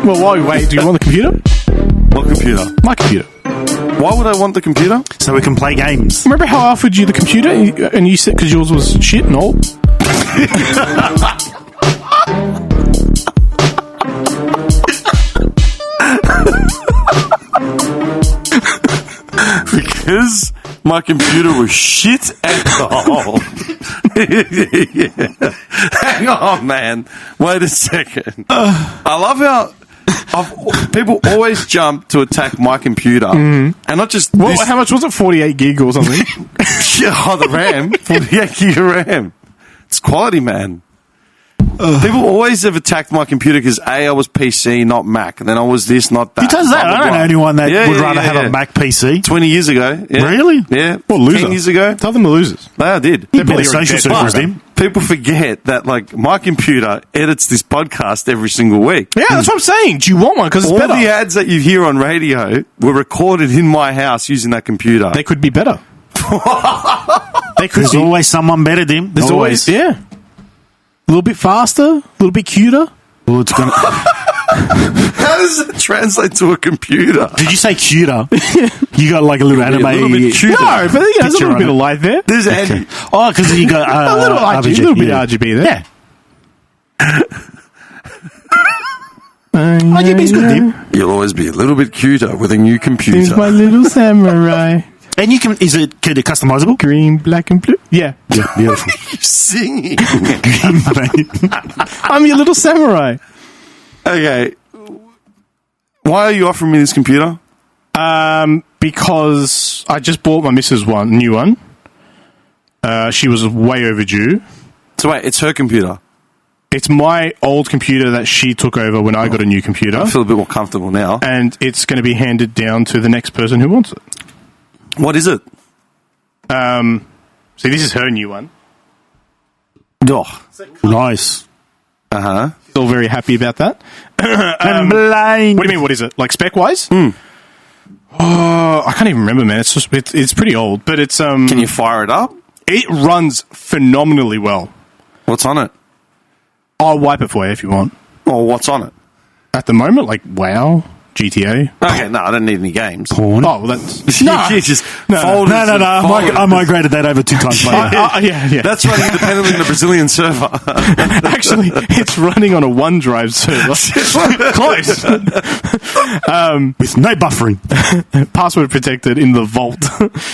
Well, why wait? Do you want the computer? What computer? My computer. Why would I want the computer? So we can play games. Remember how I offered you the computer and you said because yours was shit and all? Because my computer was shit and old. Yeah. Hang on, man. Wait a second. I love how people always jump to attack my computer. And not just this. How much was it? 48 gig or something? The RAM. 48 gig of RAM. It's quality, man. People always have attacked my computer because I was PC, not Mac, and then I was this, not that. Who does that? I don't know anyone that would rather have a yeah. Mac PC. 20 years ago. Yeah. Really? Yeah. What, loser? 10 years ago. Tell them the losers. I did. He probably social circles him. People forget that, like, my computer edits this podcast every single week. Yeah, that's what I'm saying. Do you want one? Because it's All better. the ads that you hear on radio were recorded in my house using that computer. They could be better. There's always someone better than him. There's always, yeah. A little bit faster, a little bit cuter. Well, it's gonna... How does it translate to a computer? Did you say cuter? You got like a little anime. A little bit cuter. No, but there's a little bit of light there. There's Okay. Oh, because you got a little bit of RGB there. Yeah. RGB's good, Dim. You'll always be a little bit cuter with a new computer. Here's my little samurai. And you can, is it customizable? Green, black, and blue. Yeah. Yeah, beautiful. You're singing. I'm your little samurai. Okay. Why are you offering me this computer? Because I just bought my missus new one. She was way overdue. So wait, it's her computer. It's my old computer that she took over when I got a new computer. I feel a bit more comfortable now. And it's going to be handed down to the next person who wants it. What is it? See, this is her new one. Oh. Nice. Uh-huh. She's all very happy about that. I'm blind. What do you mean, what is it? Like spec-wise? Oh, I can't even remember, man. It's pretty old, but it's... Can you fire it up? It runs phenomenally well. What's on it? I'll wipe it for you if you want. Or what's on it? At the moment, like WoW, GTA. Okay, no, I don't need any games. Porn. Oh, well, that's... You just folders No. and folders. I migrated that over 2 times later. Yeah. That's running independently on a Brazilian server. Actually, it's running on a OneDrive server. Close. With no buffering. Password protected in the vault.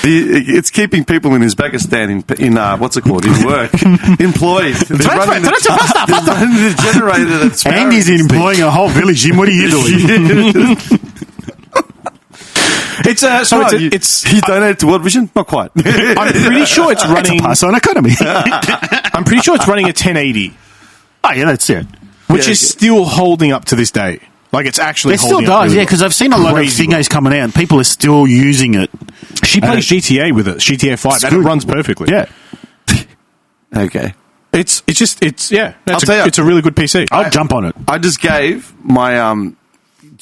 It's keeping people in Uzbekistan in what's it called? In work. Employed. They're running the generator that's... Andy's employing a whole village. Jim, what are you doing? It's He donated to World Vision? Not quite. I'm pretty sure it's running. It's a pass on economy. I'm pretty sure it's running a 1080, Oh, yeah, that's it. which is still holding up to this day. Like it's actually It still holding up does, really yeah, because I've seen a lot of Crazy thingos coming out and people are still using it. She plays GTA with it, GTA 5, and it good. runs perfectly. Yeah. Okay. It's I'll tell you. it's a really good PC. I'll jump on it. I just gave my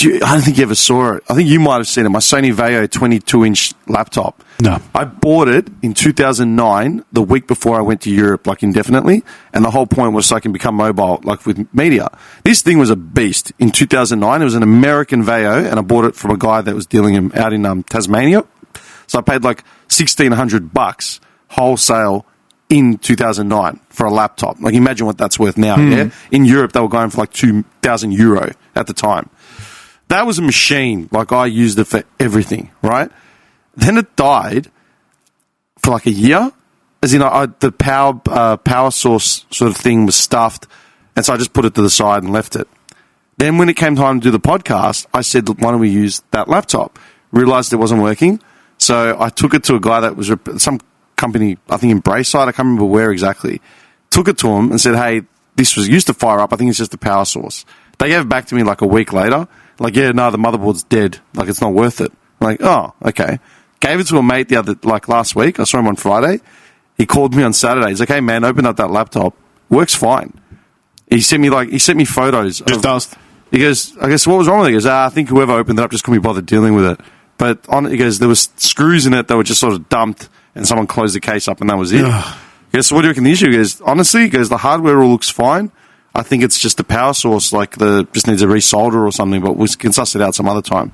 I don't think you ever saw it. I think you might have seen it. My Sony Vaio 22-inch laptop. No. I bought it in 2009, the week before I went to Europe, like indefinitely. And the whole point was so I can become mobile, like with media. This thing was a beast. In 2009, it was an American Vaio, and I bought it from a guy that was dealing him out in Tasmania. So I paid like $1,600 wholesale in 2009 for a laptop. Like imagine what that's worth now. Yeah. In Europe, they were going for like €2,000 at the time. That was a machine. Like, I used it for everything, right? Then it died for like a year. As in, the power source sort of thing was stuffed, and so I just put it to the side and left it. Then when it came time to do the podcast, I said, look, why don't we use that laptop? Realised it wasn't working, so I took it to a guy that was some company, I think in Brayside, I can't remember where exactly. Took it to him and said, hey, this was used to fire up. I think it's just the power source. They gave it back to me like a week later. Like, yeah, no, the motherboard's dead. Like, it's not worth it. I'm like, oh, okay. Gave it to a mate last week. I saw him on Friday. He called me on Saturday. He's like, hey, man, open up that laptop. Works fine. He sent me photos. Just dust. He goes, I guess, what was wrong with it? He goes, I think whoever opened it up just couldn't be bothered dealing with it. But he goes, there was screws in it that were just sort of dumped, and someone closed the case up, and that was it. He goes, so what do you reckon the issue is? Honestly, he goes, the hardware all looks fine. I think it's just the power source, like just needs a resolder or something, but we can suss it out some other time.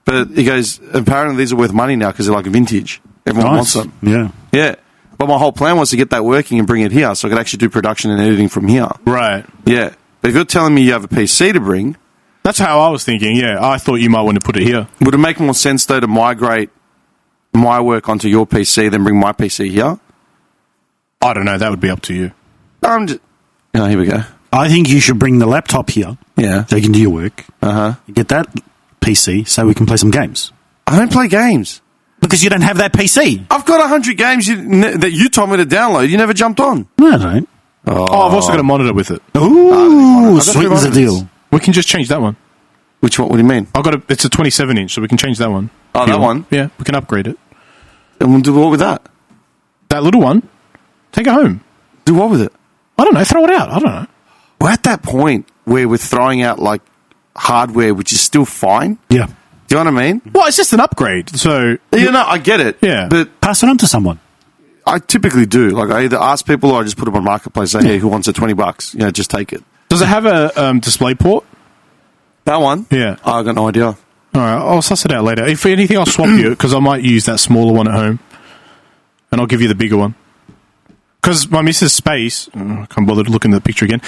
But he goes, apparently these are worth money now because they're like vintage. Everyone wants them. Yeah. Yeah. But my whole plan was to get that working and bring it here so I could actually do production and editing from here. Right. Yeah. But if you're telling me you have a PC to bring... That's how I was thinking, yeah. I thought you might want to put it here. Would it make more sense, though, to migrate my work onto your PC than bring my PC here? I don't know. That would be up to you. Here we go. I think you should bring the laptop here. Yeah. So you can do your work. Uh-huh. Get that PC so we can play some games. I don't play games. Because you don't have that PC. I've got 100 games that you told me to download. You never jumped on. No, I don't. Oh, I've also got a monitor with it. Ooh, sweetens the deal. We can just change that one. Which one? What do you mean? It's a 27-inch, so we can change that one. Oh, that one? Yeah, we can upgrade it. And we'll do what with that? That little one, take it home. Do what with it? I don't know, throw it out. I don't know. We're at that point where we're throwing out, like, hardware, which is still fine. Yeah. Do you know what I mean? Well, it's just an upgrade, so... Yeah, no, I get it. Yeah. But Pass it on to someone. I typically do. Like, I either ask people or I just put them on Marketplace, say, hey, who wants it? $20? You know, just take it. Does it have a display port? That one? Yeah. I got no idea. All right, I'll suss it out later. If anything, I'll swap you, because I might use that smaller one at home, and I'll give you the bigger one. Because my missus' space, I can't bother to look in the picture again,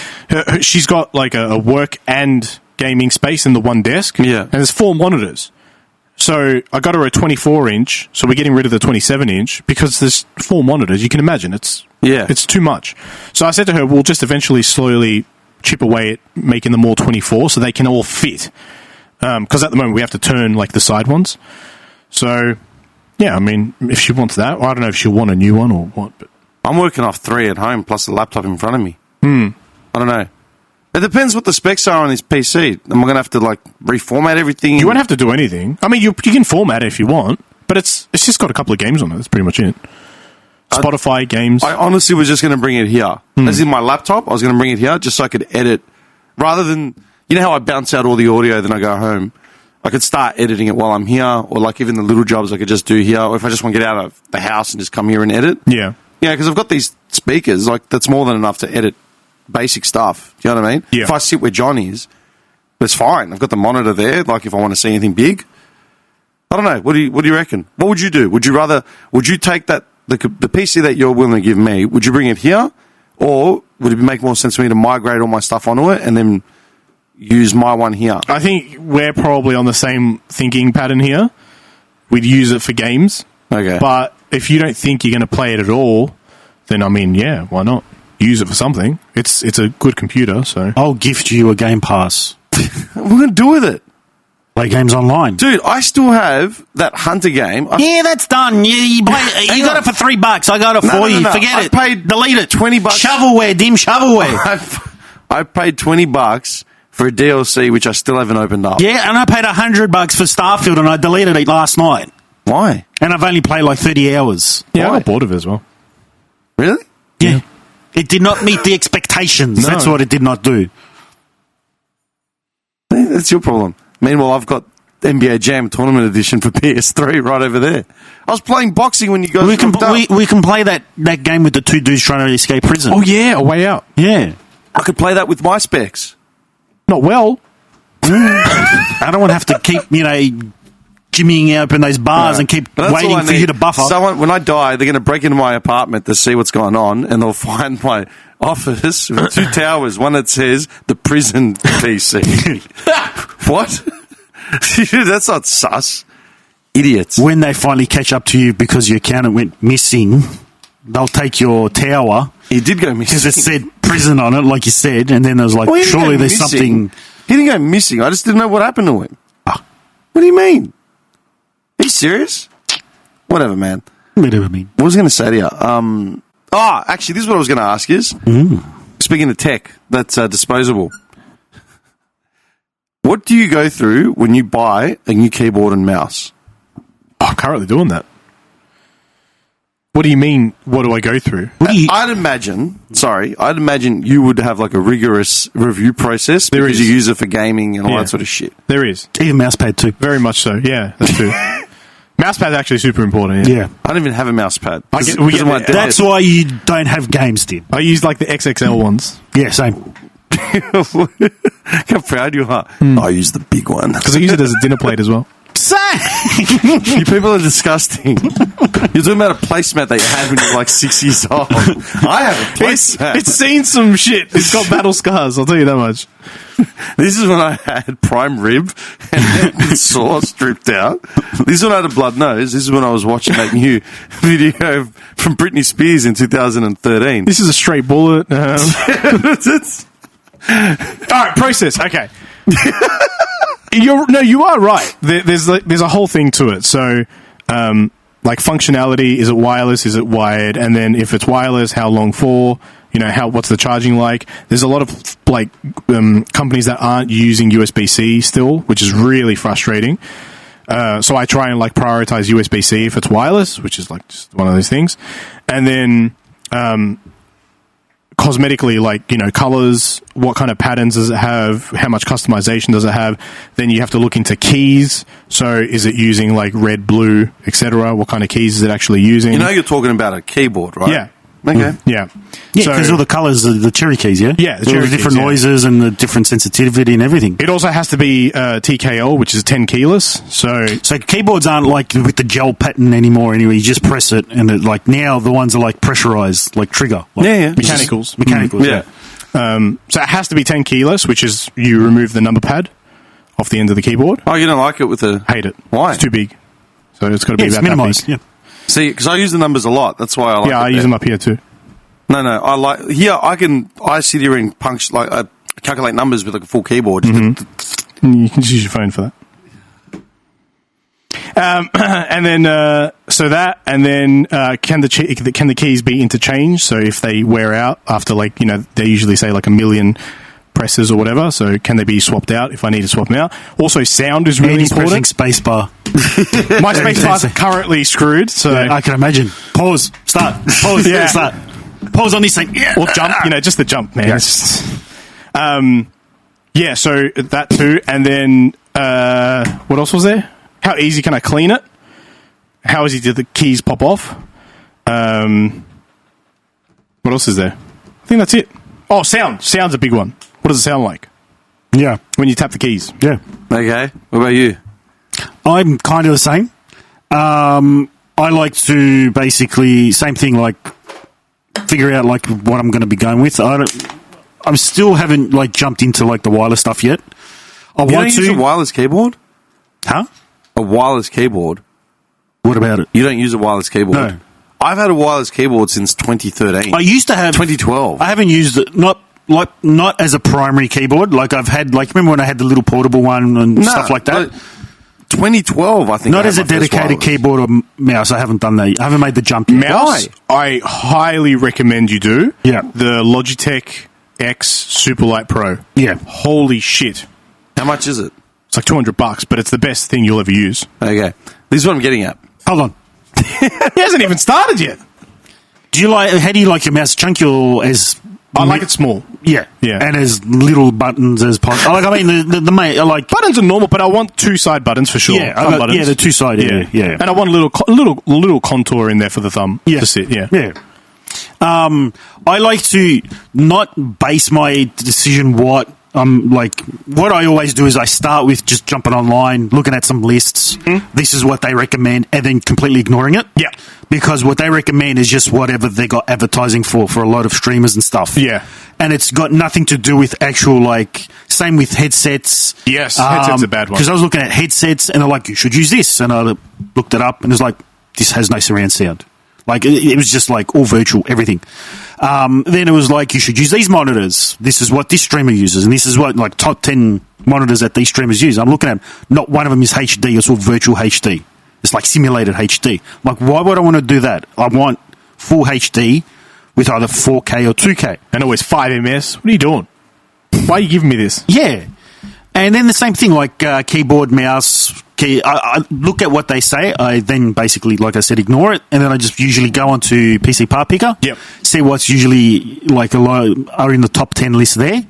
she's got like a work and gaming space in the one desk, Yeah. and there's 4 monitors. So I got her a 24-inch, so we're getting rid of the 27-inch, because there's 4 monitors. You can imagine, it's too much. So I said to her, we'll just eventually slowly chip away at making them all 24 so they can all fit. Because at the moment we have to turn like the side ones. So, yeah, I mean, if she wants that, I don't know if she'll want a new one or what. But I'm working off 3 at home plus the laptop in front of me. Hmm. I don't know. It depends what the specs are on this PC. Am I going to have to like reformat everything? You won't have to do anything. I mean, you can format it if you want, but it's just got a couple of games on it. That's pretty much it. Spotify games. I honestly was just going to bring it here. As in my laptop, I was going to bring it here just so I could edit. Rather than, you know how I bounce out all the audio, then I go home. I could start editing it while I'm here, or like even the little jobs I could just do here, or if I just want to get out of the house and just come here and edit. Yeah. Yeah, because I've got these speakers, like that's more than enough to edit basic stuff. Do you know what I mean? Yeah. If I sit where John is, it's fine. I've got the monitor there, like if I want to see anything big. I don't know. What do you reckon? What would you do? Would you take that, the PC that you're willing to give me, would you bring it here? Or would it make more sense for me to migrate all my stuff onto it and then use my one here? I think we're probably on the same thinking pattern here. We'd use it for games. Okay. But if you don't think you're going to play it at all, then, I mean, yeah, why not? Use it for something. It's a good computer, so... I'll gift you a Game Pass. What are we going to do with it? Play games online. Dude, I still have that Hunter game. Yeah, that's done. You got it for $3. I got it for you. No. Forget I it. paid Delete it. $20. Shovelware, Dim, shovelware. I paid $20 for a DLC, which I still haven't opened up. Yeah, and I paid $100 for Starfield, and I deleted it last night. Why? And I've only played like 30 hours. Yeah, I Why? got bored of it as well. Really? Yeah. It did not meet the expectations. No. That's what it did not do. That's your problem. Meanwhile, I've got NBA Jam Tournament Edition for PS3 right over there. I was playing boxing when you guys... We can play that game with the 2 dudes trying to escape prison. Oh, yeah, A Way Out. Yeah. I could play that with my specs. Not well. I don't want to have to keep, jimmying open those bars and keep That's all waiting I for need. you to buffer. When I die, they're going to break into my apartment to see what's going on, and they'll find my office with 2 towers. One that says the prison PC. What? Dude, that's not sus. Idiots. When they finally catch up to you because your accountant went missing, they'll take your tower. He did go missing. Because it said prison on it, like you said, and then there was like, Well, he didn't surely go there's missing. something... He didn't go missing. I just didn't know what happened to him. Ah. What do you mean? Are you serious? Whatever, man. Whatever I mean. What was I going to say to you? Actually, this is what I was going to ask is, speaking of tech, that's disposable. What do you go through when you buy a new keyboard and mouse? Oh, I'm currently doing that. What do you mean, what do I go through? I'd imagine you would have like a rigorous review process because you use it for gaming and all that sort of shit. There is. Even mousepad too. Very much so, yeah, that's true. Mousepad's actually super important, Yeah. I don't even have a mouse pad. We get that. That's why you don't have games, Dim. I use like the XXL ones. Yeah, same. How proud you are. I use the big one. Because I use it as a dinner plate as well. You people are disgusting. You're talking about a placemat that you had when you were like 6 years old. I have a placemat. It's seen some shit. It's got battle scars, I'll tell you that much. This is when I had prime rib and the sauce dripped out. This is when I had a blood nose. This is when I was watching that new video from Britney Spears in 2013. This is a straight bullet. All right, process. Okay. You are right. There's a whole thing to it. So, like functionality, is it wireless? Is it wired? And then if it's wireless, how long for? You know, what's the charging like? There's a lot of like companies that aren't using USB-C still, which is really frustrating. So I try and like prioritize USB-C if it's wireless, which is like just one of those things. And then cosmetically, like, you know, colors, what kind of patterns does it have, how much customization does it have. Then you have to look into keys. So is it using like red, blue, etc.? What kind of keys is it actually using? You know, you're talking about a keyboard, right? Yeah. Okay. Yeah. Yeah, because all the colours are the cherry keys, yeah? Yeah, all the different noises and the different sensitivity and everything. It also has to be TKL, which is 10 keyless. So keyboards aren't like with the gel pattern anymore anyway. You just press it and it, like now the ones are like pressurized, like trigger. Like, Mechanicals. Mechanicals, yeah. So it has to be 10 keyless, which is you remove the number pad off the end of the keyboard. Oh, you don't like it with the... Hate it. Why? It's too big. So it's got to be about minimised, that big. yeah. See, because I use the numbers a lot. That's why I like it. Yeah, I use them up here too. No, I like... Here, I sit here and I calculate numbers with like a full keyboard. Mm-hmm. You can just use your phone for that. And then, so that, and then can the keys be interchanged? So if they wear out after, like, you know, they usually say like 1 million presses or whatever. So can they be swapped out if I need to swap them out? Also, sound is really important. Spacebar. My spacebar's are currently screwed. So yeah, I can imagine. Pause. Start. Pause. Yeah. Start. Pause on this thing. Yeah. Or jump. You know, just the jump, man. Yes. Yeah. So that too, and then what else was there? How easy can I clean it? How easy did the keys pop off? What else is there? I think that's it. Oh, sound. Sound's a big one. What does it sound like? Yeah. When you tap the keys. Yeah. Okay. What about you? I'm kind of the same. I like to basically, same thing, like figure out like what I'm going to be going with. I still haven't like jumped into like the wireless stuff yet. You don't use a wireless keyboard? Huh? A wireless keyboard? What about it? You don't use a wireless keyboard? No. I've had a wireless keyboard since 2013. I used to have 2012. I haven't used it not as a primary keyboard. Like I've had, like, remember when I had the little portable one and stuff like that? 2012, I think. Not as a dedicated keyboard or mouse. I haven't done that. I haven't made the jump yet. Mouse, I highly recommend you do. Yeah. The Logitech X Superlight Pro. Yeah. Holy shit. How much is it? It's like $200, but it's the best thing you'll ever use. Okay. This is what I'm getting at. Hold on. He hasn't even started yet. How do you like your mouse? Chunky or as... I like it small. Yeah. Yeah. And as little buttons as possible. I mean, the main, like... Buttons are normal, but I want 2 side buttons for sure. Yeah, the 2 side, yeah. And I want a little contour in there for the thumb to sit, yeah. Yeah. I like to not base my decision what I always do is I start with just jumping online, looking at some lists. Mm-hmm. This is what they recommend, and then completely ignoring it. Yeah. Because what they recommend is just whatever they got advertising for a lot of streamers and stuff. Yeah. And it's got nothing to do with actual, like, same with headsets. Yes, headsets are a bad one. Because I was looking at headsets, and they're like, you should use this. And I looked it up, and it's like, this has no surround sound. Like, it was just like all virtual, everything. Then it was like, you should use these monitors. This is what this streamer uses. And this is what, like, top 10 monitors that these streamers use. I'm looking at not one of them is HD. It's all virtual HD. It's like simulated HD. Like, why would I want to do that? I want full HD with either 4K or 2K. And always 5 ms. What are you doing? Why are you giving me this? Yeah. And then the same thing, like keyboard, mouse, I look at what they say. I then basically, like I said, ignore it. And then I just usually go onto PC Part Picker. Yep. See what's usually like are in the top 10 list there.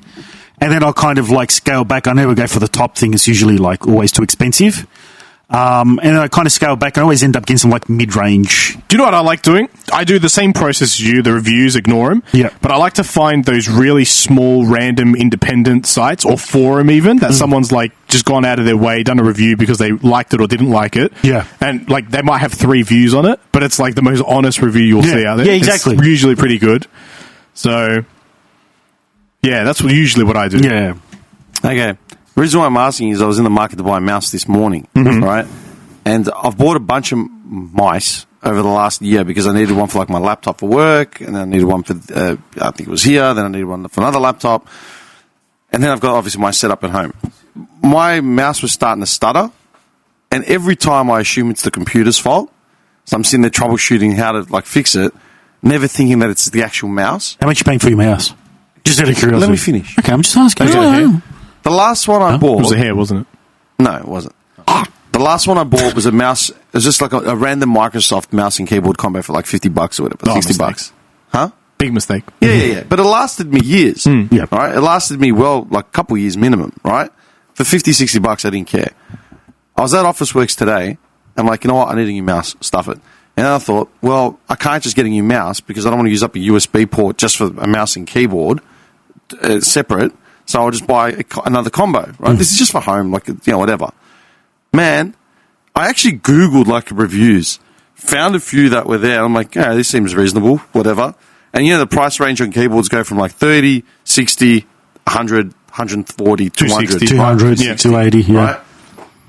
And then I'll kind of like scale back. I never go for the top thing. It's usually like always too expensive. And then I kind of scale back. I always end up getting some like mid-range. Do you know what I like doing? I do the same process as you, the reviews, ignore them. Yeah. But I like to find those really small, random, independent sites or forum even that someone's like just gone out of their way, done a review because they liked it or didn't like it. Yeah. And like they might have 3 views on it, but it's like the most honest review you'll see out there. Yeah, exactly. It's usually pretty good. So, yeah, that's usually what I do. Yeah. Okay. The reason why I'm asking is I was in the market to buy a mouse this morning, right? And I've bought a bunch of mice over the last year because I needed one for like my laptop for work, and then I needed one for, I think it was here, then I needed one for another laptop, and then I've got obviously my setup at home. My mouse was starting to stutter, and every time I assume it's the computer's fault, so I'm sitting there troubleshooting how to like fix it, never thinking that it's the actual mouse. How much you paying for your mouse? Just out of curiosity. Let me finish. Okay, I'm just asking. The last one I bought... It was a hair, wasn't it? No, it wasn't. The last one I bought was a mouse. It was just like a random Microsoft mouse and keyboard combo for like $50 or whatever, $60. Huh? Big mistake. Yeah. But it lasted me years. Yeah. Right? It lasted me, well, like a couple of years minimum, right? For $50, $60, I didn't care. I was at Officeworks today. I'm like, you know what? I need a new mouse. Stuff it. And then I thought, well, I can't just get a new mouse because I don't want to use up a USB port just for a mouse and keyboard separate. So I'll just buy another combo, right? This is just for home, like, whatever. Man, I actually Googled, like, reviews, found a few that were there. I'm like, yeah, this seems reasonable, whatever. And, the price range on keyboards go from, like, 30, 60, 100, 140, 200. 200, Yeah. 280, yeah. Right?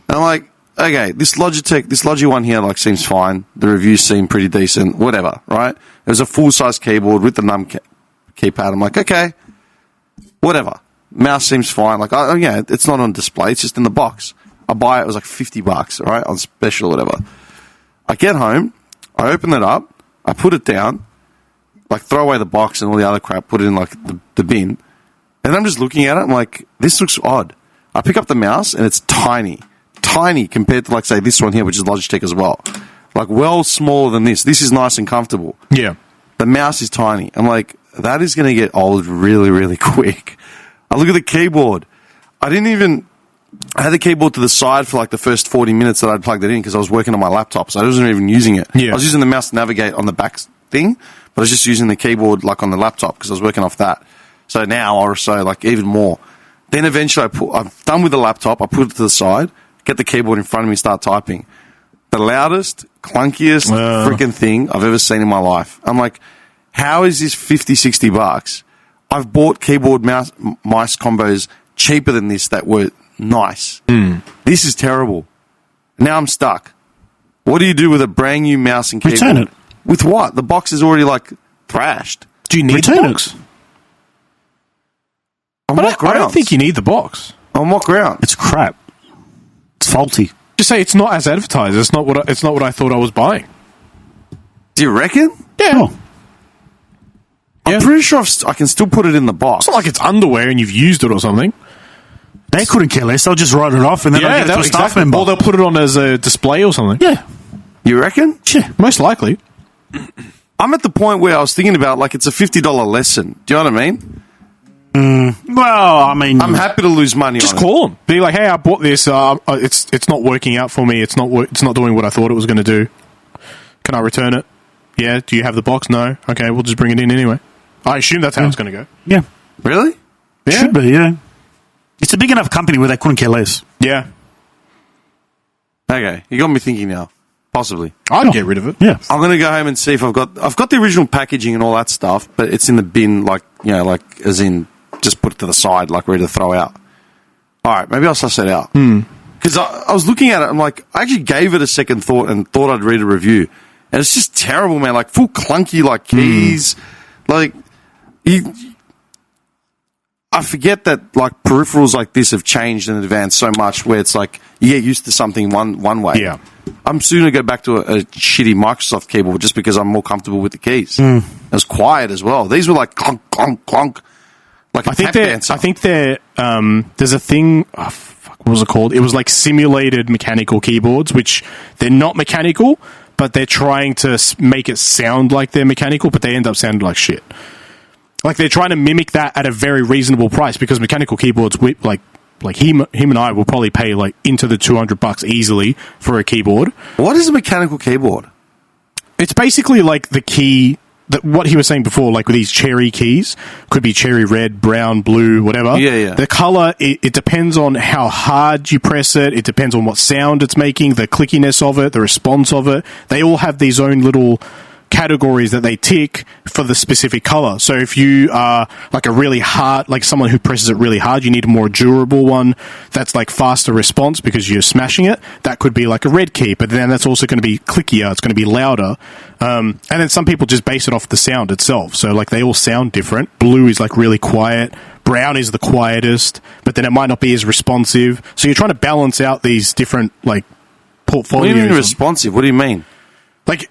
And I'm like, okay, this Logi one here, like, seems fine. The reviews seem pretty decent, whatever, right? It was a full-size keyboard with the keypad. I'm like, okay, whatever. Mouse seems fine. Like, it's not on display. It's just in the box. I buy it. It was like $50, all right, on special or whatever. I get home. I open it up. I put it down. Like, throw away the box and all the other crap. Put it in, like, the bin. And I'm just looking at it. I'm like, this looks odd. I pick up the mouse, and it's tiny. Tiny compared to, like, say, this one here, which is Logitech as well. Like, well smaller than this. This is nice and comfortable. Yeah. The mouse is tiny. I'm like, that is going to get old really, really quick. I look at the keyboard. I had the keyboard to the side for like the first 40 minutes that I'd plugged it in because I was working on my laptop, so I wasn't even using it. Yeah. I was using the mouse to navigate on the back thing, but I was just using the keyboard like on the laptop because I was working off that. So now, or so, like even more. Then eventually I'm done with the laptop, I put it to the side, get the keyboard in front of me, start typing. The loudest, clunkiest freaking thing I've ever seen in my life. I'm like, how is this $50, $60? I've bought keyboard mice combos cheaper than this that were nice. This is terrible. Now I'm stuck. What do you do with a brand new mouse and keyboard? Return it. With what? The box is already like thrashed. Do you need the box? On what grounds? I don't think you need the box. On what ground? It's crap. It's faulty. Just say it's not as advertised. It's not what I thought I was buying. Do you reckon? Yeah. Oh. I'm pretty sure I can still put it in the box. It's not like it's underwear and you've used it or something. They couldn't care less. They'll just write it off and then they'll get it to a staff member. Or they'll put it on as a display or something. Yeah. You reckon? Yeah. Most likely. I'm at the point where I was thinking about, like, it's a $50 lesson. Do you know what I mean? Well, I mean... I'm happy to lose money Just on it. call them. Be like, hey, I bought this. It's not working out for me. It's not doing what I thought it was going to do. Can I return it? Yeah. Do you have the box? No. Okay, we'll just bring it in anyway. I assume that's how it's going to go. Yeah. Really? Yeah. Should be, yeah. It's a big enough company where they couldn't care less. Yeah. Okay, you got me thinking now. Possibly. I'd get rid of it. Yeah. I'm going to go home and see if I've got the original packaging and all that stuff, but it's in the bin, like, as in just put it to the side, like ready to throw out. All right, maybe I'll suss it out. Because I was looking at it, I'm like, I actually gave it a second thought and thought I'd read a review. And it's just terrible, man. Like, full clunky, like, keys. Like, I forget that, like, peripherals like this have changed and advanced so much where it's like you get used to something one way. Yeah. I'm soon going to go back to a shitty Microsoft keyboard just because I'm more comfortable with the keys. It was quiet as well. These were like clonk, clonk, clonk. Like a tap dancer. I think there's a thing, what was it called? It was like simulated mechanical keyboards, which they're not mechanical, but they're trying to make it sound like they're mechanical, but they end up sounding like shit. Like, they're trying to mimic that at a very reasonable price because mechanical keyboards, Like him and I will probably pay like into the $200 easily for a keyboard. What is a mechanical keyboard? It's basically like the key that what he was saying before, like with these cherry keys, could be cherry red, brown, blue, whatever. Yeah. The color, it depends on how hard you press it. It depends on what sound it's making, the clickiness of it, the response of it. They all have these own little categories that they tick for the specific color. So if you are like a really hard, like someone who presses it really hard, you need a more durable one that's like faster response because you're smashing it. That could be like a red key, but then that's also going to be clickier. It's going to be louder. And then some people just base it off the sound itself. So like they all sound different. Blue is like really quiet. Brown is the quietest, but then it might not be as responsive. So you're trying to balance out these different like portfolios. What do you mean responsive? What do you mean? Like,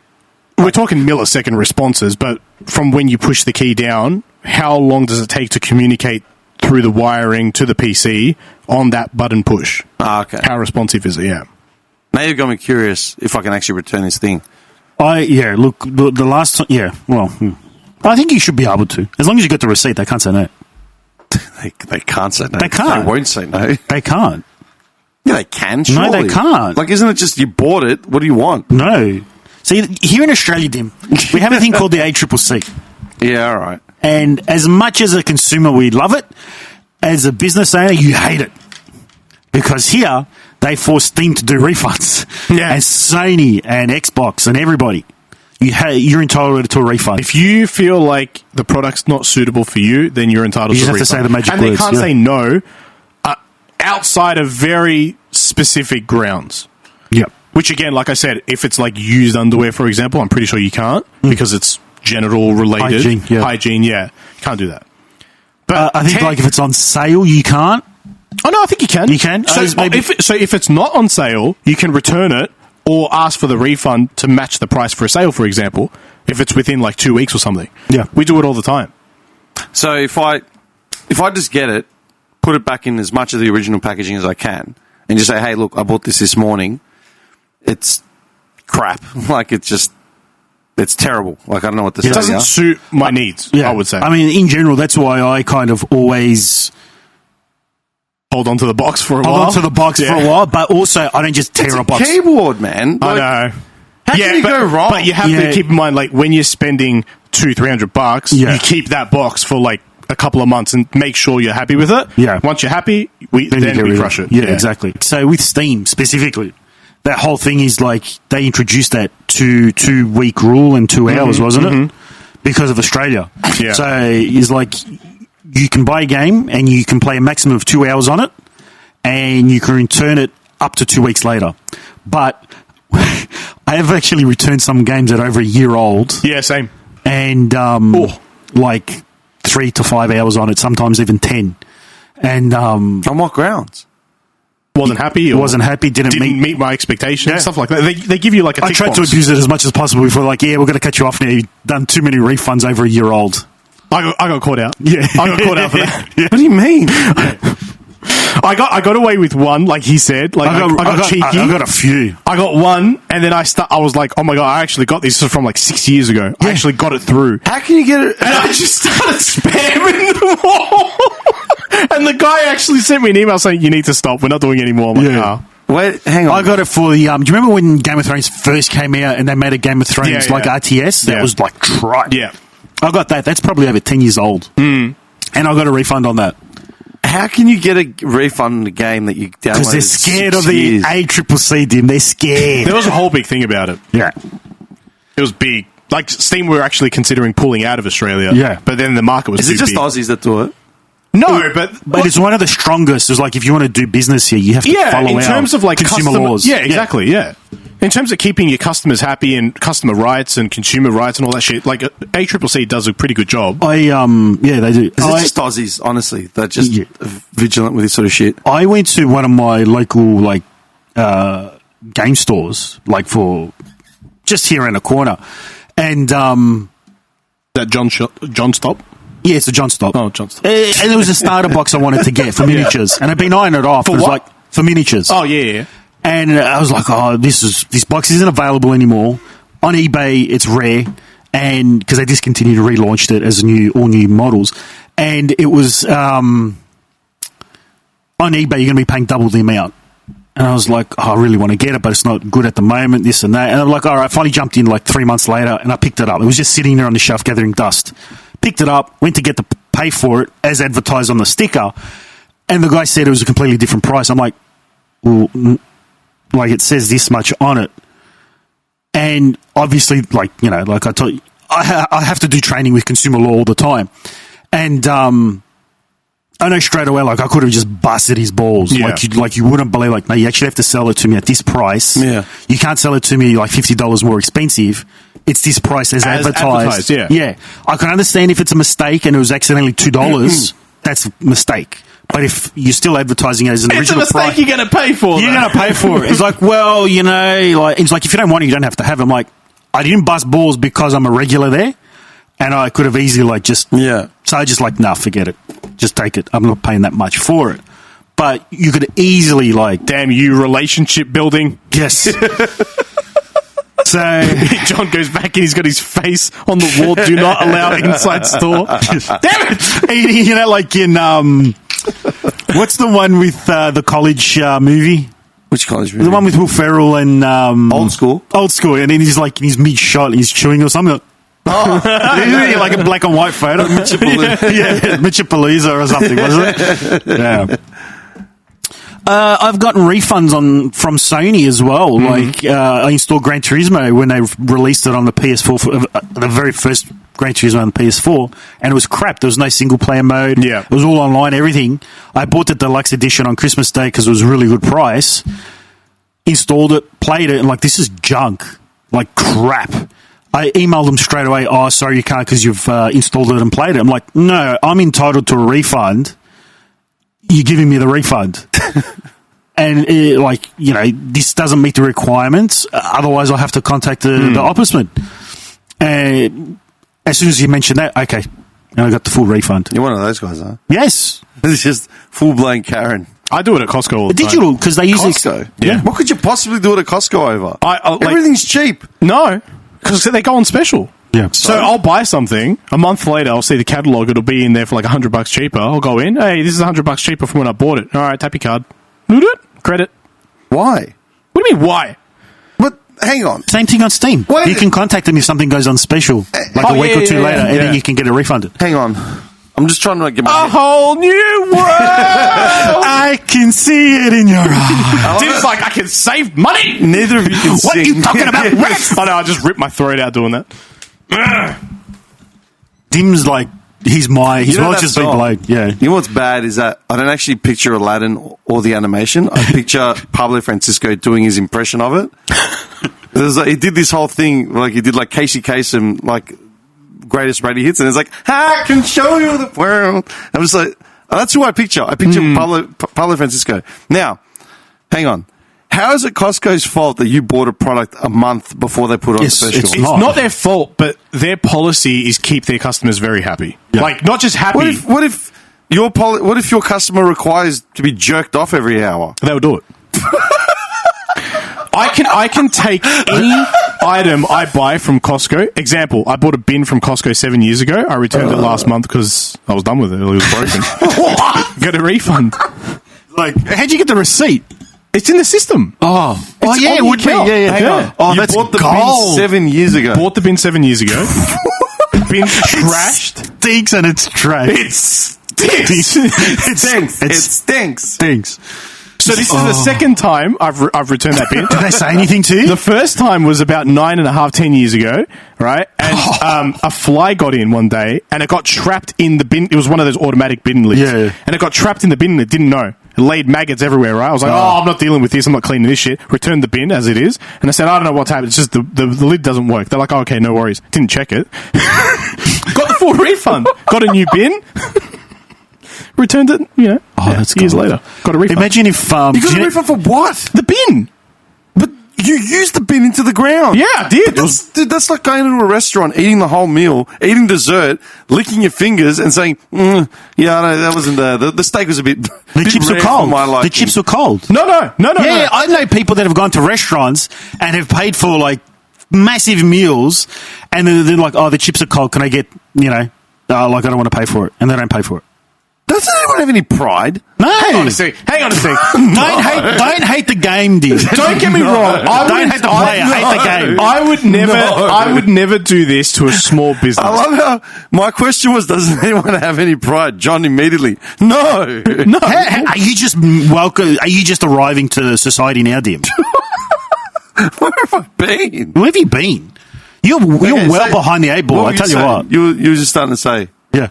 we're talking millisecond responses, but from when you push the key down, how long does it take to communicate through the wiring to the PC on that button push? Okay. How responsive is it? Yeah. Now you've got me curious if I can actually return this thing. Look, the last time, I think you should be able to. As long as you got the receipt, they can't say no. They can't say no. They can't. They won't say no. They can't. Yeah, they can, surely. No, they can't. Like, isn't it just you bought it? What do you want? No. See, here in Australia, Dim, we have a thing called the ACCC. Yeah, all right. And as much as a consumer, we love it. As a business owner, you hate it. Because here, they force Steam to do refunds. Yeah. And Sony and Xbox and everybody. You're entitled to a refund. If you feel like the product's not suitable for you, then you're entitled to a refund. You have to say the magic words. And they can't say no outside of very specific grounds. Yep. Which, again, like I said, if it's like used underwear, for example, I'm pretty sure you can't because it's genital related. Hygiene, yeah. Can't do that. But I think like if it's on sale, you can't. Oh, no, I think you can. You can? So if it's not on sale, you can return it or ask for the refund to match the price for a sale, for example, if it's within like 2 weeks or something. Yeah. We do it all the time. So if I just get it, put it back in as much of the original packaging as I can, and just say, hey, look, I bought this morning. It's crap. Like, it's terrible. Like, I don't know what to say. It doesn't suit my needs, I would say. I mean, in general, that's why I kind of always hold on to the box for a while. Hold on to the box for a while, but also I don't just tear a box. It's a keyboard, man. I know. How can you go wrong? But you have to keep in mind, like, when you're spending $200-$300, you keep that box for, like, a couple of months and make sure you're happy with it. Yeah. Once you're happy, then we crush it. Yeah, exactly. So with Steam specifically, that whole thing is like they introduced that 2-week rule in 2 hours, wasn't it? Because of Australia. Yeah. So it's like you can buy a game and you can play a maximum of 2 hours on it and you can return it up to 2 weeks later. But I have actually returned some games that are over a year old. Yeah, same. And like 3 to 5 hours on it, sometimes even 10. And on what grounds? Wasn't happy, didn't meet my expectations, stuff like that. They give you like a tick I tried to abuse it as much as possible before, like, we're going to cut you off now. You've done too many refunds over a year old. I got caught out. Yeah. I got caught out for that. What do you mean? I got away with one, like he said. Like I got cheeky. I got a few. I got one, and then I was like, oh my God, I actually got this from like 6 years ago. I actually got it through. How can you get it? And I just started spamming them all. And the guy actually sent me an email saying, you need to stop. We're not doing it anymore. I'm like, nah. Wait, hang on. I got it for the... do you remember when Game of Thrones first came out and they made a Game of Thrones like RTS? That was like tripe. Yeah. I got that. That's probably over 10 years old. And I got a refund on that. How can you get a refund on a game that you downloaded? Because they're scared of the ACCC, Dim. They're scared. There was a whole big thing about it. Yeah. It was big. Like, Steam were actually considering pulling out of Australia. Yeah. But then the market was too big. Is it just Aussies that do it? No, but it's one of the strongest. It's like if you want to do business here, you have to follow in terms of like consumer laws. Yeah, exactly. Yeah. In terms of keeping your customers happy and customer rights and consumer rights and all that shit, like ACCC does a pretty good job. They do. Is it just Aussies? Honestly, they're just vigilant with this sort of shit. I went to one of my local game stores, like for just here around the corner, and that John Stop. Yeah, it's a John Stop. Oh, John Stop. And there was a starter box I wanted to get for miniatures, and I've been eyeing it off. For what? For miniatures. Oh, yeah. And I was like, this box isn't available anymore. On eBay, it's rare, and because they discontinued and relaunched it as all new models. And it was on eBay, you're going to be paying double the amount. And I was like, oh, I really want to get it, but it's not good at the moment, this and that. And I'm like, all right, I finally jumped in like 3 months later, and I picked it up. It was just sitting there on the shelf gathering dust. Picked it up, went to get the pay for it, as advertised on the sticker, and the guy said it was a completely different price. I'm like, well, like it says this much on it. And obviously, like, you know, like I told you, I have to do training with consumer law all the time. And I know straight away, like, I could have just busted his balls. Yeah. Like you wouldn't believe, like, no, you actually have to sell it to me at this price. Yeah. You can't sell it to me, like, $50 more expensive. It's this price as advertised. Yeah. I can understand if it's a mistake and it was accidentally $2, that's a mistake. But if you're still advertising it as an original price... It's a mistake you're going to pay for, You're going to pay for it. It's like, well, you know, like, it's like, if you don't want it, you don't have to have it. I'm like, I didn't bust balls because I'm a regular there. And I could have easily, like, just... Yeah. So I just, like, nah, forget it. Just take it. I'm not paying that much for it. But you could easily, like... Damn you, relationship building. Yes. So... John goes back and he's got his face on the wall. Do not allow inside store. Damn it! You know, like in... what's the one with the college movie? Which college movie? The one with Will Ferrell and... Old School? Old School. And then he's, like, in his mid-shot and he's chewing or something. Oh, like a black and white photo. Mitchapalooza or something, wasn't it? Yeah. I've gotten refunds from Sony as well. Like, I installed Gran Turismo when they released it on the PS4, the very first Gran Turismo on the PS4, and it was crap. There was no single-player mode. Yeah. It was all online, everything. I bought the deluxe edition on Christmas Day because it was a really good price. Installed it, played it, and like, this is junk. Like, crap. I emailed them straight away, oh, sorry, you can't because you've installed it and played it. I'm like, no, I'm entitled to a refund. You're giving me the refund. And, like, you know, this doesn't meet the requirements. Otherwise, I'll have to contact the ombudsman. And as soon as you mentioned that, okay, and I got the full refund. You're one of those guys, huh? Yes. It's just full-blown Karen. I do it at Costco all the time. Digital, because they use Costco? Yeah. What could you possibly do at a Costco over? Like, everything's cheap. No, because they go on special. Yeah. So I'll buy something. A month later, I'll see the catalog. It'll be in there for like $100 cheaper. I'll go in. Hey, this is $100 cheaper from when I bought it. All right, tap your card. Credit. Why? What do you mean, why? But hang on. Same thing on Steam. You can contact them if something goes on special, like a week or two later, and then you can get it refunded. Hang on. I'm just trying to get my A whole new world! I can see it in your eyes. Tim's like, I can save money! Neither of you can What are you talking about? I know, I just ripped my throat out doing that. Dim's like, he's well just been blowed. Yeah. You know what's bad is that I don't actually picture Aladdin or the animation. I picture Pablo Francisco doing his impression of it. He did this whole thing, like he did like Casey Kasem, like greatest radio hits, and it's like, I can show you the world. I was like, that's who I picture. I picture Pablo Francisco. Now, hang on. How is it Costco's fault that you bought a product a month before they put it on special? It's not their fault, but their policy is keep their customers very happy. Yeah. Like, not just happy. What if your customer requires to be jerked off every hour? They'll do it. I can take any item I buy from Costco. Example, I bought a bin from Costco 7 years ago. I returned it last month because I was done with it. It was broken. Got a refund. Like, how'd you get the receipt? It's in the system. Yeah, it would be. Yeah. Oh, you bought the bin 7 years ago. Bought the bin 7 years ago. Bin trashed. It stinks and it's trash. It stinks. It stinks. So this is the second time I've returned that bin. Did they say anything to you? The first time was about 10 years ago, right? And a fly got in one day and it got trapped in the bin. It was one of those automatic bin lids. Yeah. And it got trapped in the bin and it didn't know. It laid maggots everywhere, right? I was like, I'm not dealing with this. I'm not cleaning this shit. Returned the bin as it is. And I said, I don't know what's happened. It's just the lid doesn't work. They're like, oh, okay, no worries. Didn't check it. Got the full refund. Got a new bin. Returned it, that's years later. Got a refund. Imagine if... you got a refund for what? The bin. But you used the bin into the ground. Yeah, I did. That's like going into a restaurant, eating the whole meal, eating dessert, licking your fingers and saying, no, that wasn't the steak was a bit... The chips were cold. The chips were cold. No. Yeah, I know people that have gone to restaurants and have paid for, like, massive meals and they're like, the chips are cold. Can I get, I don't want to pay for it. And they don't pay for it. Doesn't anyone have any pride? No. Hang on a sec. Don't hate the game, dear. Don't get me wrong. Don't hate the player. Hate the game. I would never do this to a small business. I love how my question was, doesn't anyone have any pride? John immediately, no. Are you just welcome? Are you just arriving to society now, Dim? Where have I been? Where have you been? You're well behind the 8 ball. I tell you what. You were just starting to say. Yeah.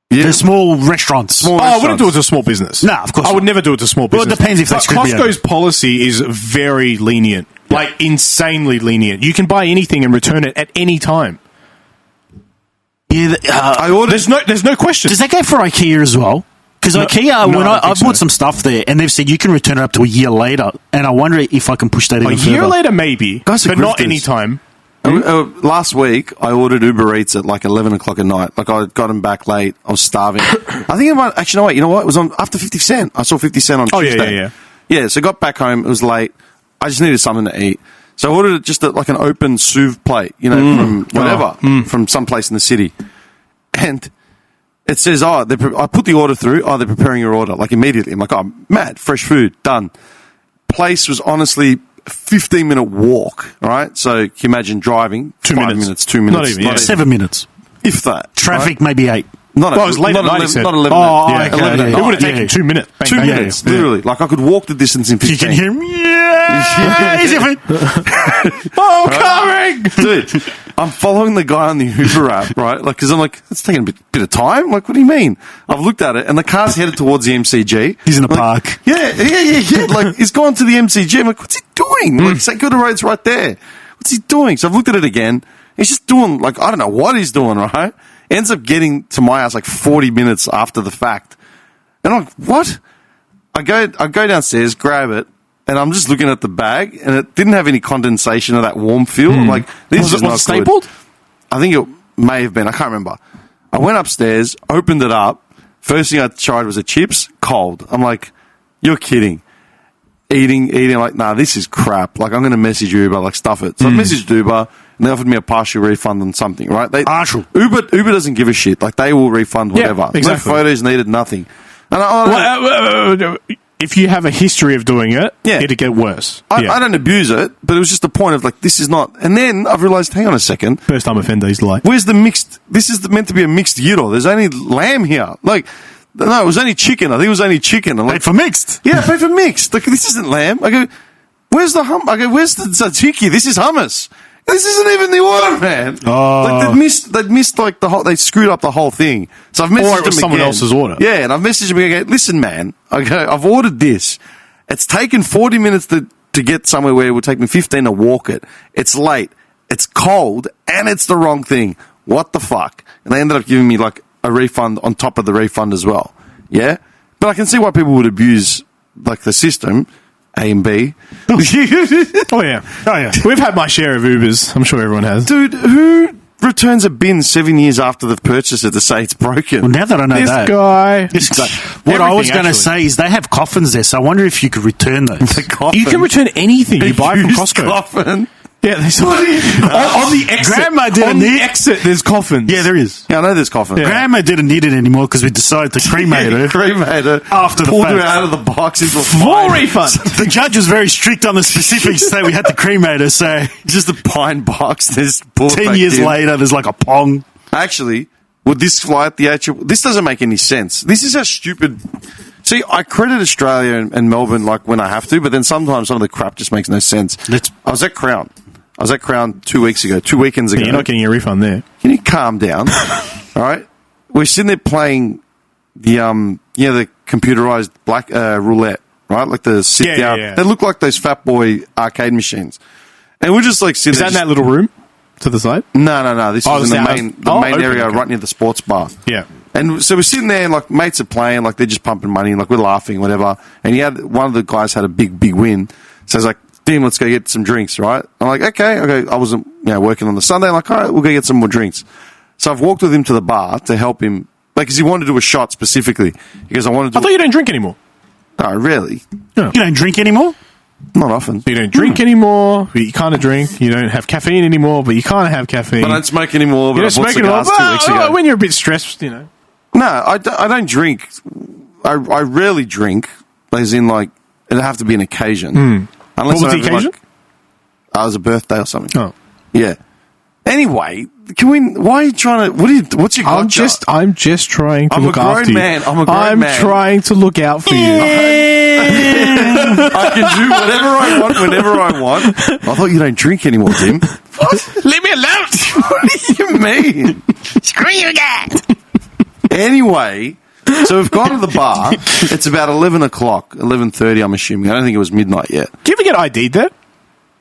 The small restaurants. I wouldn't do it to a small business. No, of course I would never do it to a small business. Well, it depends if they screw me Costco's policy is very lenient. Yeah. Like, insanely lenient. You can buy anything and return it at any time. Yeah, I ordered. There's no question. Does that go for IKEA as well? Because IKEA, when I bought some stuff there, and they've said you can return it up to a year later, and I wonder if I can push that even further. A year later, maybe, but not any time. Last week, I ordered Uber Eats at like 11 o'clock at night. Like, I got him back late. I was starving. I think it might, actually, no, wait, you know what? It was on after 50 Cent. I saw 50 Cent on Tuesday. Yeah, so I got back home. It was late. I just needed something to eat. So I ordered just like an open sous plate, from whatever, from someplace in the city. And it says, I put the order through. They're preparing your order, like immediately. I'm like, mad, fresh food, done. Place was honestly 15-minute walk, right? So can you imagine driving 2 minutes, 2 minutes, not even 7 minutes, if that. Traffic maybe 8. It was late at night. Not 11. Okay. It would have taken 2 minutes. 2 minutes, literally. Like I could walk the distance in 15. You can hear him. Yeah. Coming, dude. I'm following the guy on the Uber app, right? Like, because I'm like, it's taking a bit of time. Like, what do you mean? I've looked at it, and the car's headed towards the MCG. He's in the park. Yeah. Like, he's gone to the MCG. I'm like, what's he doing? Like, St. Kilda Road's right there. What's he doing? So I've looked at it again. He's just doing, like, I don't know what he's doing, right? Ends up getting to my house like 40 minutes after the fact. And I'm like, what? I go downstairs, grab it, and I'm just looking at the bag, and it didn't have any condensation of that warm feel. I'm like, this is not stapled? I think it may have been. I can't remember. I went upstairs, opened it up. First thing I tried was the chips, cold. I'm like, you're kidding. Eating. I'm like, nah, this is crap. Like, I'm going to message Uber, like, stuff it. So I messaged Uber, and they offered me a partial refund on something, right? Partial. Uber doesn't give a shit. Like, they will refund whatever. Yeah, exactly. No photos needed, nothing. And if you have a history of doing it, it'd get worse. I don't abuse it, but it was just the point of, like, this is not... And then I've realised, hang on a second. First time offender, he's like... Where's the mixed... This is meant to be a mixed gyro. There's only lamb here. Like... No, it was only chicken. I think it was only chicken. I'm like, paid for mixed. Yeah, paid for mixed. Like, this isn't lamb. I go, where's the where's the tzatziki? This is hummus. This isn't even the order, man. Oh. Like, they'd missed like they screwed up the whole thing. So I've messaged or it was someone else's order. Yeah, and I've messaged him again. Listen, man, I've ordered this. It's taken 40 minutes to get somewhere where it would take me 15 to walk it. It's late. It's cold, and it's the wrong thing. What the fuck? And they ended up giving me like a refund on top of the refund as well. Yeah? But I can see why people would abuse, like, the system, A and B. Oh, yeah. We've had my share of Ubers. I'm sure everyone has. Dude, who returns a bin 7 years after they've purchased it to say it's broken? Well, now that I know this guy. What I was going to say is they have coffins there, so I wonder if you could return those. You can return anything you buy from Costco. Coffin. Yeah, there's on the exit. Grandma didn't need exit. There's coffins. Yeah, there is. Yeah, I know there's coffins. Yeah. Grandma didn't need it anymore because we decided to cremate her. Cremate her after the pulled fact. her out of the box into a full refund. The judge was very strict on the specifics, so we had to cremate her. So just a pine box. There's 10 years later, there's like a pong. Actually, would this fly at the actual? This doesn't make any sense. This is how stupid. See, I credit Australia and Melbourne like when I have to, but then sometimes some of the crap just makes no sense. I was at Crown 2 weeks ago, 2 weekends ago. You're not getting a refund there. Can you calm down? All right, we're sitting there playing the the computerized black roulette, right? Like the sit down. Yeah. They look like those Fat Boy arcade machines, and we're just like sitting. Is that in that little room to the side? No. This is in the main area right near the sports bar. Yeah. And so we're sitting there, and like mates are playing, like they're just pumping money, and like we're laughing, whatever. And one of the guys had a big win, so he's like, "Damn, let's go get some drinks, right?" I'm like, okay. I wasn't working on the Sunday. I'm like, all right, we'll go get some more drinks. So I've walked with him to the bar to help him, like, because he wanted to do a shot specifically. Because I thought you don't drink anymore. No, rarely. No. You don't drink anymore? Not often. You don't drink anymore, but you kind of drink. You don't have caffeine anymore, but you kind of have caffeine. But I don't smoke anymore, but I bought cigars 2 weeks ago. When you're a bit stressed, No, I don't drink. I rarely drink, as in, like, it'd have to be an occasion. What Unless was the occasion? Like, it was a birthday or something. Oh. Yeah. Anyway, why are you trying to, what's your I'm gotcha? I'm just trying to look after you. I'm a grown man. I'm trying to look out for you. I can do whatever I want, whenever I want. I thought you don't drink anymore, Tim. What? Leave me alone. What do you mean? Screw you again. Anyway, so we've gone to the bar. It's about 11 o'clock, 11:30, I'm assuming. I don't think it was midnight yet. Do you ever get ID'd there?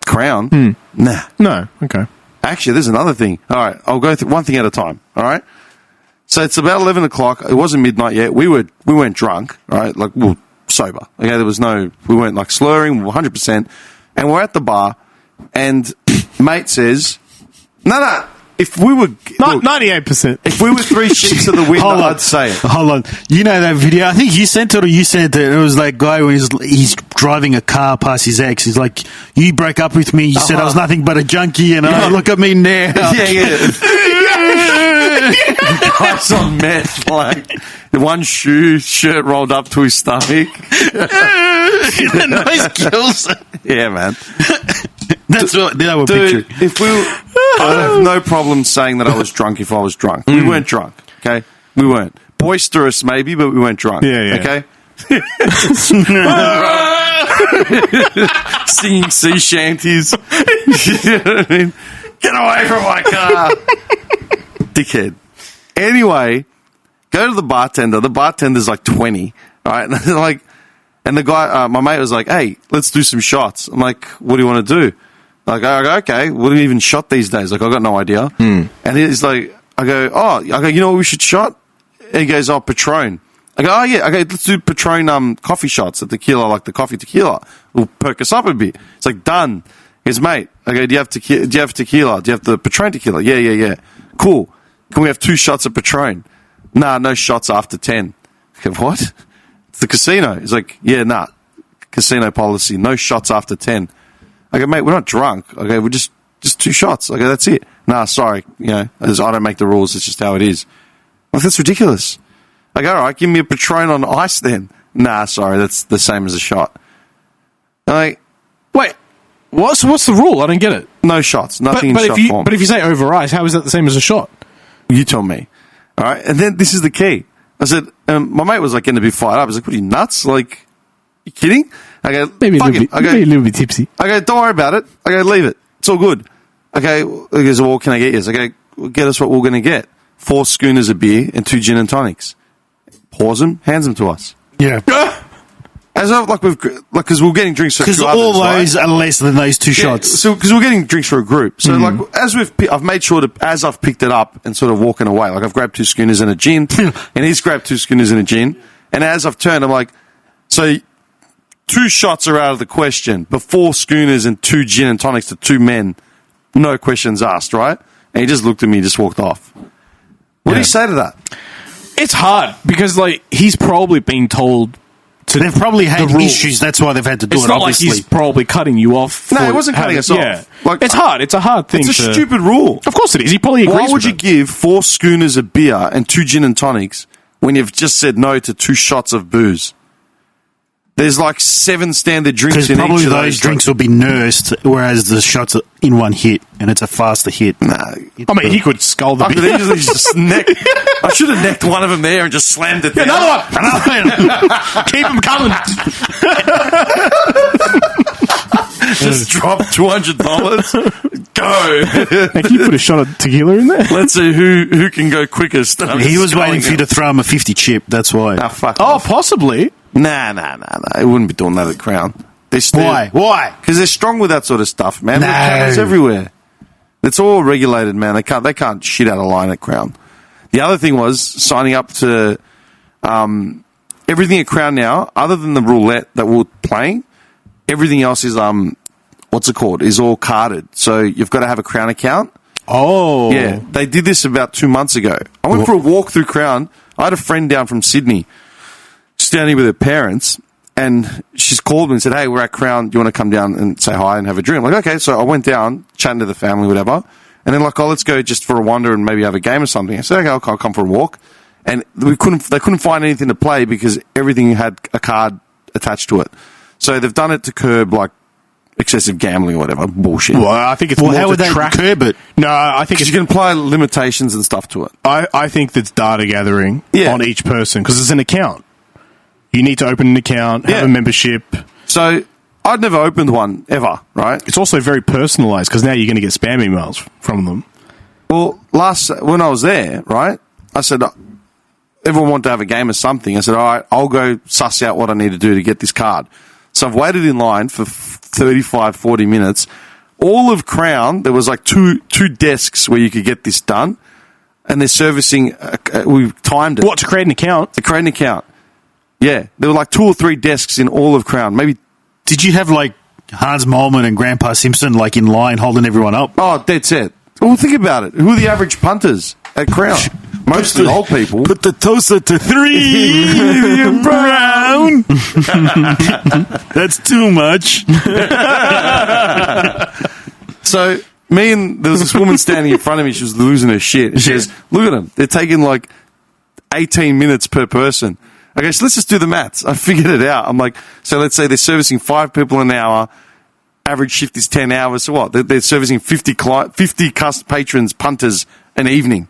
Crown? Nah. No. Okay. Actually, there's another thing. All right, I'll go through one thing at a time. All right. So it's about 11 o'clock. It wasn't midnight yet. We weren't drunk. All right, like we were sober. Okay, we weren't like slurring. We were 100%. And we're at the bar, and mate says, "No. If we were 98%. if we were three sheets of the wind, I'd say it." Hold on. You know that video? I think you sent it or you sent it. It was that guy when he's driving a car past his ex. He's like, "You broke up with me. You said I was nothing but a junkie, and look at me now." Yeah. The guy's on meth, like the one shirt rolled up to his stomach. The noise kills it. Yeah, man. That's what they were Dude, picturing. I have no problem saying that I was drunk if I was drunk. We weren't drunk, okay? We weren't. Boisterous, maybe, but we weren't drunk. Yeah. Okay? Singing sea shanties. You know what I mean? Get away from my car. Dickhead. Anyway, go to the bartender. The bartender's like 20, all right? And the guy, my mate was like, "Hey, let's do some shots." I'm like, "What do you want to do?" Like, I go, "Okay, what do we even shot these days?" Like, I got no idea. And he's like, I go, "You know what we should shot?" And he goes, "Oh, Patron." I go, "Oh, yeah, okay, let's do Patron coffee shots, the tequila, like the coffee tequila. We'll perk us up a bit." It's like, done. He goes, "Mate, okay, do you have tequila? Do you have the Patron tequila?" Yeah. Cool. Can we have 2 shots of Patron? Nah, no shots after 10. I go, "What?" "It's the casino." He's like, "Yeah, nah. Casino policy, no shots after 10. I go, "Mate, we're not drunk. Okay, we're just 2 shots. Okay, that's it." "Nah, sorry. You know, I don't make the rules. It's just how it is." I'm like, that's ridiculous. I go, "All right, give me a Patron on ice then." "Nah, sorry. That's the same as a shot." I'm like, Wait. What's the rule? I don't get it. no shots. Nothing in shot form. But if you say over ice, how is that the same as a shot? You tell me. All right. And then this is the key. I said, my mate was like getting a bit fired up. I was like, "What are you, nuts? Like, you kidding?" I go, Maybe "Fuck him." maybe a little bit tipsy. I go, "Don't worry about it." I go, "Leave it. It's all good." Okay. He goes, "Well, what can I get you?" I go, "Well, get us what we're going to get. 4 schooners of beer and 2 gin and tonics." Pours them, hands them to us. Yeah. As of, because we were getting drinks for a Because few all others, those are less than those 2 shots. So, because we're getting drinks for a group. So, I've made sure that as I've picked it up and sort of walking away, like I've grabbed 2 schooners and a gin, and he's grabbed 2 schooners and a gin. And as I've turned, I'm like, so 2 shots are out of the question, but 4 schooners and 2 gin and tonics to 2 men, no questions asked, right? And he just looked at me and just walked off. What do you say to that? It's hard because, like, he's probably been told to. They've probably had the rules. issues. That's why they've had to do It's it, not obviously. like he's probably cutting you off. No, for it wasn't cutting us off. Yeah. Like, it's hard. It's a hard thing. It's a stupid rule. Of course it is. He probably agrees Why would with you it. give 4 schooners of beer and 2 gin and tonics when you've just said no to 2 shots of booze? There's like 7 standard drinks Because in probably each of those drinks will be nursed, whereas the shots are in one hit, and it's a faster hit. Nah. I mean, he could skull the I could easily just I should have necked one of them there and just slammed it down. Another one. Keep him coming. Just drop $200. Go. Hey, can you put a shot of tequila in there? Let's see who can go quickest. He was waiting for you to throw him a 50 chip, that's why. Ah, fuck Oh, off. possibly. Nah. They wouldn't be doing that at Crown. Why? Because they're strong with that sort of stuff, man. No. There's cameras everywhere. It's all regulated, man. They can't shit out of line at Crown. The other thing was signing up to everything at Crown now, other than the roulette that we're playing, everything else is what's it called? Is all carded. So you've got to have a Crown account. Oh. Yeah. They did this about 2 months ago. I went for a walk through Crown. I had a friend down from Sydney. She's down here with her parents. And she's called me and said, "Hey, we're at Crown. Do you want to come down and say hi and have a drink?" I'm like, okay. So I went down, chatting to the family, whatever. And then like, let's go just for a wander and maybe have a game or something. I said, okay, I'll come for a walk. and they couldn't find anything to play because everything had a card attached to it. So they've done it to curb like excessive gambling or whatever bullshit. Well, I think it's more how to would they track curb it? No, I think Because you can apply limitations and stuff to it. I think that's data gathering Yeah. on each person because it's an account. You need to open an account, have Yeah. a membership. So I'd never opened one ever, right? It's also very personalised because now you're going to get spam emails from them. Well, when I was there, right, I said, everyone wanted to have a game of something. I said, all right, I'll go suss out what I need to do to get this card. So I've waited in line for 35, 40 minutes. All of Crown, there was like two desks where you could get this done. And they're servicing, we've timed it. What, to create an account? To create an account. Yeah. There were like 2 or 3 desks in all of Crown. Maybe. Did you have like Hans Moleman and Grandpa Simpson like in line holding everyone up? Oh, dead set. Well, think about it. Who are the average punters at Crown? Mostly old people. Put the toaster to 3 Brown. That's too much. So, there was this woman standing in front of me. She was losing her shit. She says, look at them. They're taking like 18 minutes per person. Okay, so let's just do the maths. I figured it out. I'm like, so let's say they're servicing 5 people an hour. Average shift is 10 hours. So what? They're servicing 50 patrons, punters, an evening.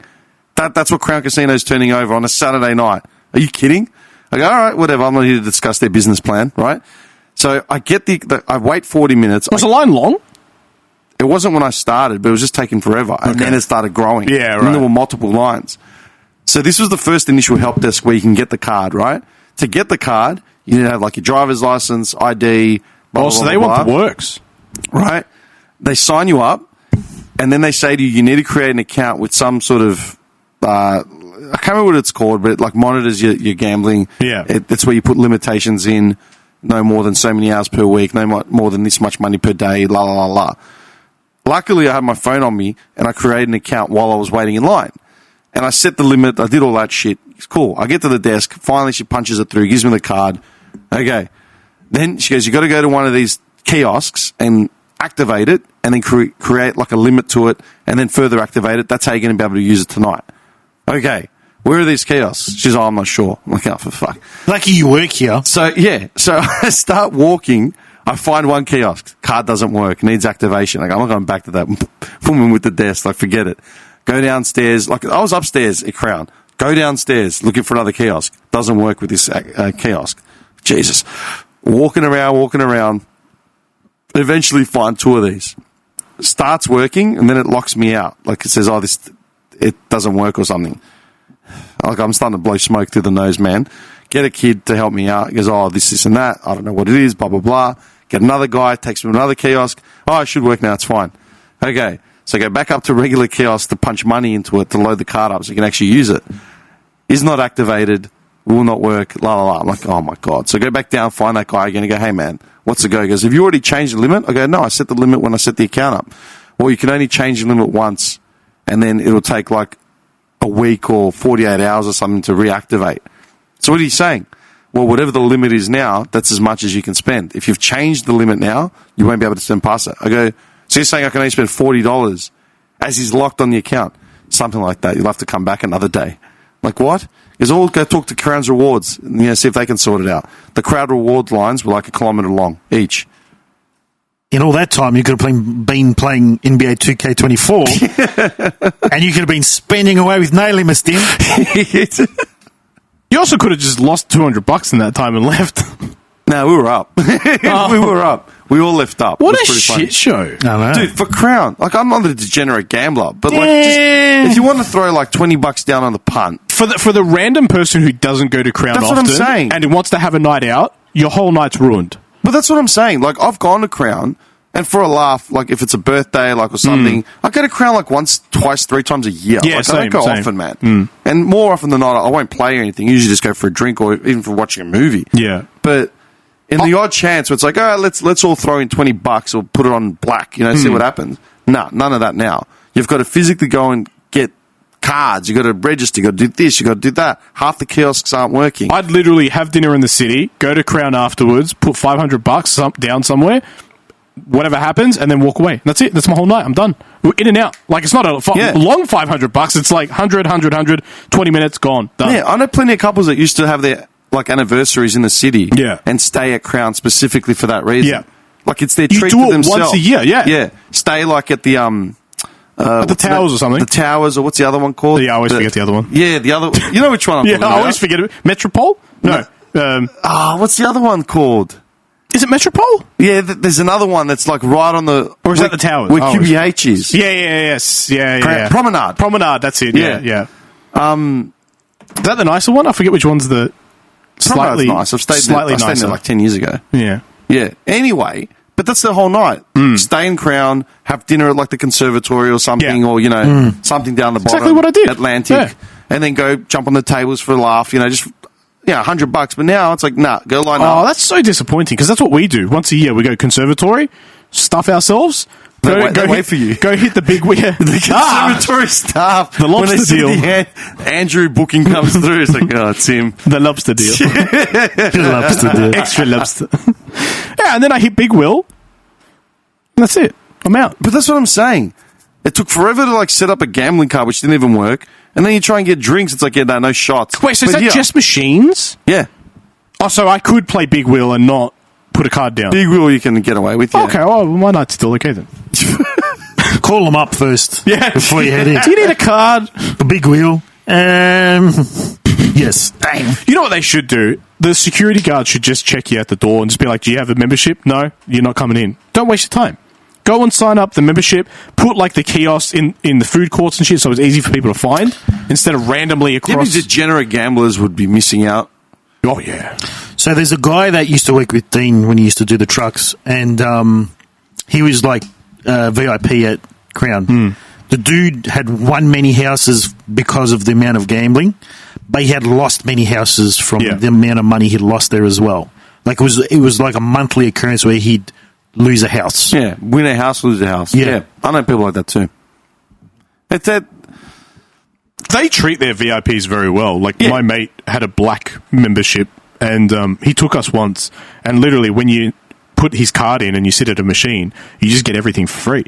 That's what Crown Casino's turning over on a Saturday night. Are you kidding? I go, all right, whatever. I'm not here to discuss their business plan, right? So I get I wait 40 minutes. Was the line long? It wasn't when I started, but it was just taking forever. And then it started growing. Yeah, And right. there were multiple lines. So this was the first initial help desk where you can get the card, right? To get the card, you need to have like your driver's license, ID, blah, blah, So blah, they blah, want blah. the works. Right? They sign you up, and then they say to you, you need to create an account with some sort of, I can't remember what it's called, but it like monitors your gambling. Yeah. That's where you put limitations in, no more than so many hours per week, no more than this much money per day, la, la, la, la. Luckily, I had my phone on me, and I created an account while I was waiting in line. And I set the limit, I did all that shit. It's cool. I get to the desk, finally she punches it through, gives me the card. Okay. Then she goes, you got to go to one of these kiosks and activate it, and then create like a limit to it, and then further activate it. That's how you're going to be able to use it tonight. Okay, where are these kiosks? She's like, I'm not sure. I'm like, oh, for fuck. Lucky you work here. So I start walking. I find one kiosk. Card doesn't work. Needs activation. Like, I'm not going back to that woman with the desk. Like, forget it. Go downstairs. Like, I was upstairs at Crown. Go downstairs looking for another kiosk. Doesn't work with this kiosk. Jesus. Walking around. Eventually find 2 of these. Starts working, and then it locks me out. Like, it says, it doesn't work or something. Like, I'm starting to blow smoke through the nose, man. Get a kid to help me out. He goes, this and that. I don't know what it is, blah, blah, blah. Get another guy, takes me to another kiosk. Oh, it should work now, it's fine. Okay, so go back up to regular kiosk to punch money into it to load the card up so you can actually use it. Is not activated, will not work, la, la, la. I'm like, oh, my God. So go back down, find that guy again and go, hey, man, what's the go? He goes, have you already changed the limit? I go, no, I set the limit when I set the account up. Well, you can only change the limit once, and then it'll take like a week or 48 hours or something to reactivate. So what are you saying? Well, whatever the limit is now, that's as much as you can spend. If you've changed the limit now, you won't be able to spend past it. I go, so you're saying I can only spend $40 as he's locked on the account? Something like that. You'll have to come back another day. Like, what? Because all go talk to Crown's Rewards and see if they can sort it out. The crowd reward lines were like 1 kilometre long each. In all that time, you could have been playing NBA 2K24, and you could have been spending away with no limits, Tim. You also could have just lost $200 in that time and left. No, we were up. We were up. We all left up. What it a was pretty shit show. I know. Dude, for Crown, like, I'm not a degenerate gambler, but like, just, if you want to throw like $20 down on the punt, For the random person who doesn't go to Crown That's often what I'm saying. and who wants to have a night out, your whole night's ruined. but that's what I'm saying. Like, I've gone to Crown, and for a laugh, like if it's a birthday, like or something, I go to Crown like once, twice, 3 times a year. Yeah, like, I don't go same. often, man. And more often than not, I won't play or anything. Usually just go for a drink or even for watching a movie. Yeah. But in the odd chance where it's like, all right, let's all throw in $20 or put it on black, see what happens. Nah, none of that now. You've got to physically go and get cards. You've got to register. You've got to do this. You've got to do that. Half the kiosks aren't working. I'd literally have dinner in the city, go to Crown afterwards, put $500 down somewhere, whatever happens, and then walk away. That's it. That's my whole night. I'm done. We're in and out. Like, it's not a long $500. It's like 100, 20 minutes, gone, done. Yeah, I know plenty of couples that used to have their like anniversaries in the city and stay at Crown specifically for that reason. Yeah. Like, it's their You treat do to it themselves. once a year, yeah. Yeah. Stay like at the At the Towers or something. The Towers, or what's the other one called? Yeah, I always forget the other one. Yeah, the other. You know which one I'm Yeah, talking I about? always forget it. Metropole? No. What's the other one called? Is it Metropole? Yeah, there's another one that's like right on the... Or is that the Towers? Where Oh, QBH is. Yeah. Promenade. Promenade, that's it. Yeah. Yeah. Is that the nicer one? I forget which one's the Promenade's nice. I've stayed there like 10 years ago. Yeah. Yeah. Anyway, but that's the whole night. Stay in Crown, have dinner at like the conservatory or something, or, you know, something down the bottom. Exactly what I did. Atlantic. Yeah. And then go jump on the tables for a laugh, you know, just... Yeah, $100. But now it's like, nah, go line up. Oh, that's so disappointing, because that's what we do. Once a year, we go conservatory, stuff ourselves. They wait for you. Go hit the big wheel. The conservatory staff. The lobster when they see deal. The Andrew booking comes through, it's like, oh, it's him. The lobster deal. Lobster deal. Extra lobster. Yeah, and then I hit Big Will. And that's it. I'm out. But that's what I'm saying. It took forever to like set up a gambling card, which didn't even work. And then you try and get drinks. It's like, yeah, no shots. Wait, so is that just machines? Yeah. Oh, so I could play Big Wheel and not put a card down. Big wheel you can get away with, yeah. Okay, well, my night's still okay then. Call them up first. Yeah. Before you head in. Do you need a card? A big wheel. Yes. Dang. You know what they should do? The security guard should just check you at the door and just be like, do you have a membership? No, you're not coming in. Don't waste your time. Go and sign up the membership. Put like the kiosks in the food courts and shit, so it's easy for people to find instead of randomly across. Yeah, degenerate gamblers would be missing out. Oh yeah. So there's a guy that used to work with Dean when he used to do the trucks, and he was like VIP at Crown. The dude had won many houses because of the amount of gambling, but he had lost many houses from the amount of money he'd lost there as well. Like it was like a monthly occurrence where he'd lose a house. Yeah, win a house, lose a house. Yeah. I know people like that too. It's that they treat their VIPs very well. Like my mate had a black membership, and he took us once, and literally when you put his card in and you sit at a machine, you just get everything for free.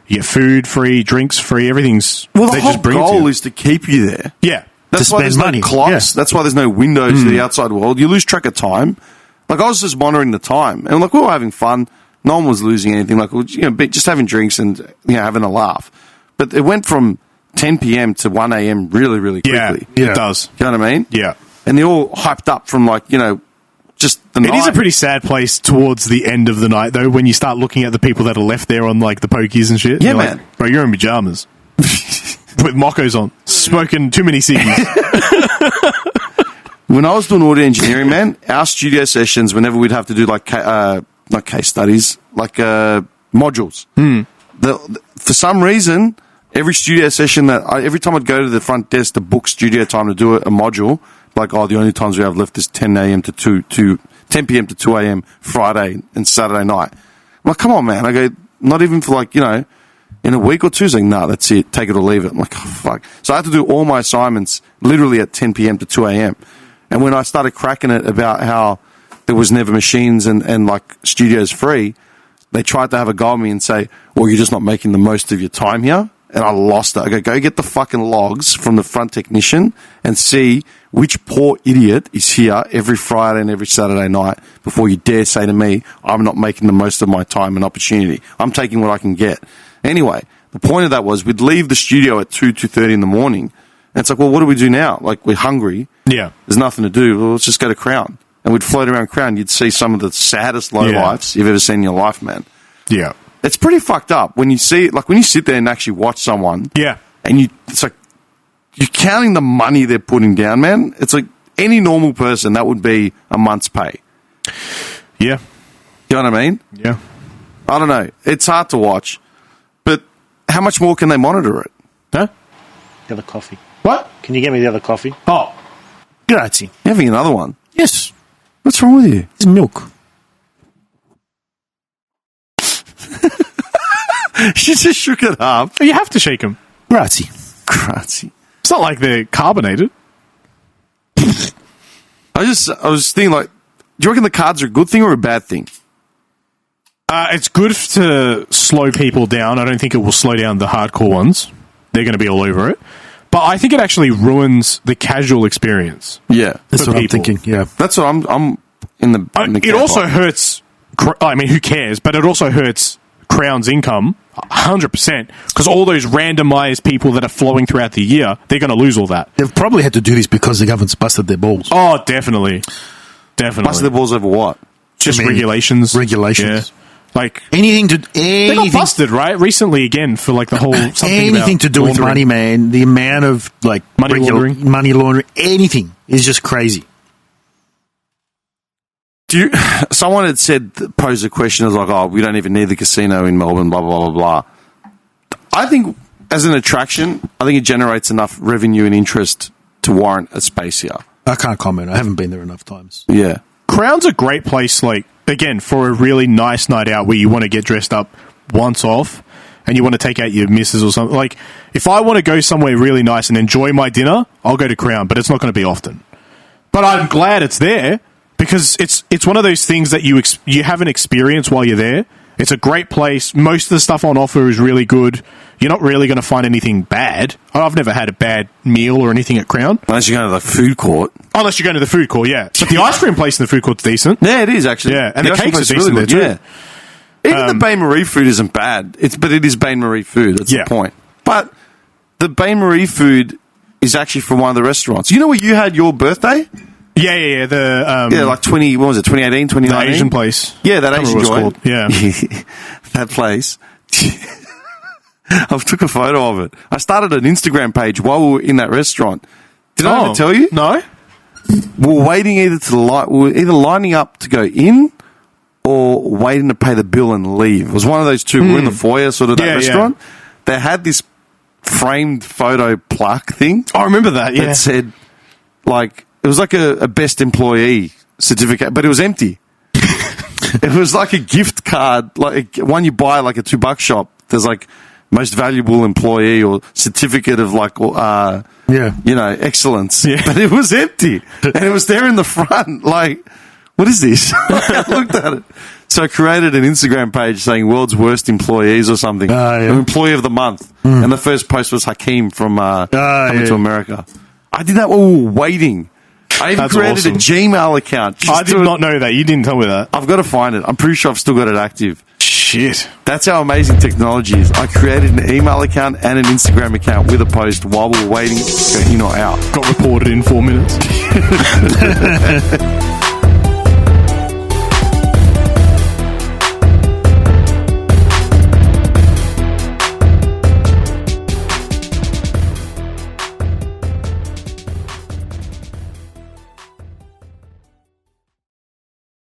You get food free, drinks free, everything's... Well, the they whole just bring it to goal you. is to keep you there. Yeah. That's To why spend there's money. no clocks. Yeah. That's why there's no windows to the outside world. You lose track of time. Like, I was just monitoring the time, and like we were having fun. No one was losing anything. Like, just having drinks and having a laugh. But it went from 10 p.m. to 1 a.m. really, really quickly. Yeah, it does. You know what I mean? Yeah. And they're all hyped up from just the night. It is a pretty sad place towards the end of the night, though, when you start looking at the people that are left there on, like, the pokies and shit. Yeah, You're man. Like, bro, you're in pajamas. With mockos on. Smoking too many ciggies. When I was doing audio engineering, man, our studio sessions, whenever we'd have to do, like, not case studies, like modules. For some reason, every studio session every time I'd go to the front desk to book studio time to do a module, like, the only times we have left is 10 a.m. to 10 p.m. to 2 a.m. Friday and Saturday night. I'm like, come on, man. I go, not even for like, in a week or two. It's like, nah, that's it. Take it or leave it. I'm like, oh, fuck. So I had to do all my assignments literally at 10 p.m. to 2 a.m. And when I started cracking it about how there was never machines and like studios free, they tried to have a go at me and say, well, you're just not making the most of your time here. And I lost it. I go get the fucking logs from the front technician and see which poor idiot is here every Friday and every Saturday night before you dare say to me, I'm not making the most of my time and opportunity. I'm taking what I can get. Anyway, the point of that was we'd leave the studio at 2:30 in the morning. And it's like, well, what do we do now? Like, we're hungry. Yeah. There's nothing to do. Well, let's just go to Crown. And we'd float around Crown. You'd see some of the saddest lowlifes you've ever seen in your life, man. Yeah. It's pretty fucked up when you see, like, when you sit there and actually watch someone. Yeah. And it's like, you're counting the money they're putting down, man. It's like any normal person, that would be a month's pay. Yeah. You know what I mean? Yeah. I don't know. It's hard to watch. But how much more can they monitor it? Huh? The other coffee. What? Can you get me the other coffee? Oh. Grazie. You're having another one? Yes. What's wrong with you? It's milk. She just shook it up. You have to shake them. Grazie. Grazie. It's not like they're carbonated. I was thinking, like, do you reckon the cards are a good thing or a bad thing? It's good to slow people down. I don't think it will slow down the hardcore ones. They're going to be all over it. But I think it actually ruins the casual experience. Yeah. That's what I'm thinking, yeah. That's what I'm in the it also hurts, I mean, who cares? But it also hurts Crown's income 100%, because all those randomised people that are flowing throughout the year, they're going to lose all that. They've probably had to do this because the government's busted their balls. Oh, definitely. Definitely. Busted their balls over what? Just regulations. Regulations. Yeah. Like they got busted, right? Recently again for like the whole anything to do with money, man. The amount of like money laundering, anything is just crazy. Someone had posed a question as like, oh, we don't even need the casino in Melbourne, blah blah blah blah. I think as an attraction, I think it generates enough revenue and interest to warrant a space here. I can't comment. I haven't been there enough times. Yeah, Crown's a great place, like, again, for a really nice night out where you want to get dressed up once off and you want to take out your missus or something. Like, if I want to go somewhere really nice and enjoy my dinner, I'll go to Crown, but it's not going to be often. But I'm glad it's there because it's one of those things that you have an experience while you're there. It's a great place. Most of the stuff on offer is really good. You're not really going to find anything bad. I've never had a bad meal or anything at Crown. Unless you go to the food court. Unless you go to the food court, yeah. But the ice cream place in the food court's decent. Yeah, it is, actually. Yeah, and the cakes are decent there, too. Yeah. Even the Bain Marie food isn't bad. But it is Bain Marie food. That's the point. But the Bain Marie food is actually from one of the restaurants. You know where you had your birthday? Yeah. Like 2018, 2019? The Asian place. Yeah, that Asian joint. Yeah. That place. I took a photo of it. I started an Instagram page while we were in that restaurant. Did I ever tell you? No. We were waiting we were either lining up to go in or waiting to pay the bill and leave. It was one of those two. We were in the foyer, sort of, that restaurant. Yeah. They had this framed photo plaque thing. I remember that, yeah. That said, like, it was like a best employee certificate, but it was empty. It was like a gift card, like one you buy like a $2 shop. There's like most valuable employee or certificate of like, excellence. Yeah. But it was empty. And it was there in the front. Like, what is this? I looked at it. So I created an Instagram page saying world's worst employees or something. Employee of the month. And the first post was Hakeem from Coming to America. I did that while we were waiting. I even created a Gmail account. I did not know that. You didn't tell me that. I've got to find it. I'm pretty sure I've still got it active. Shit. That's how amazing technology is. I created an email account and an Instagram account with a post while we were waiting to go in or out. Got reported in 4 minutes.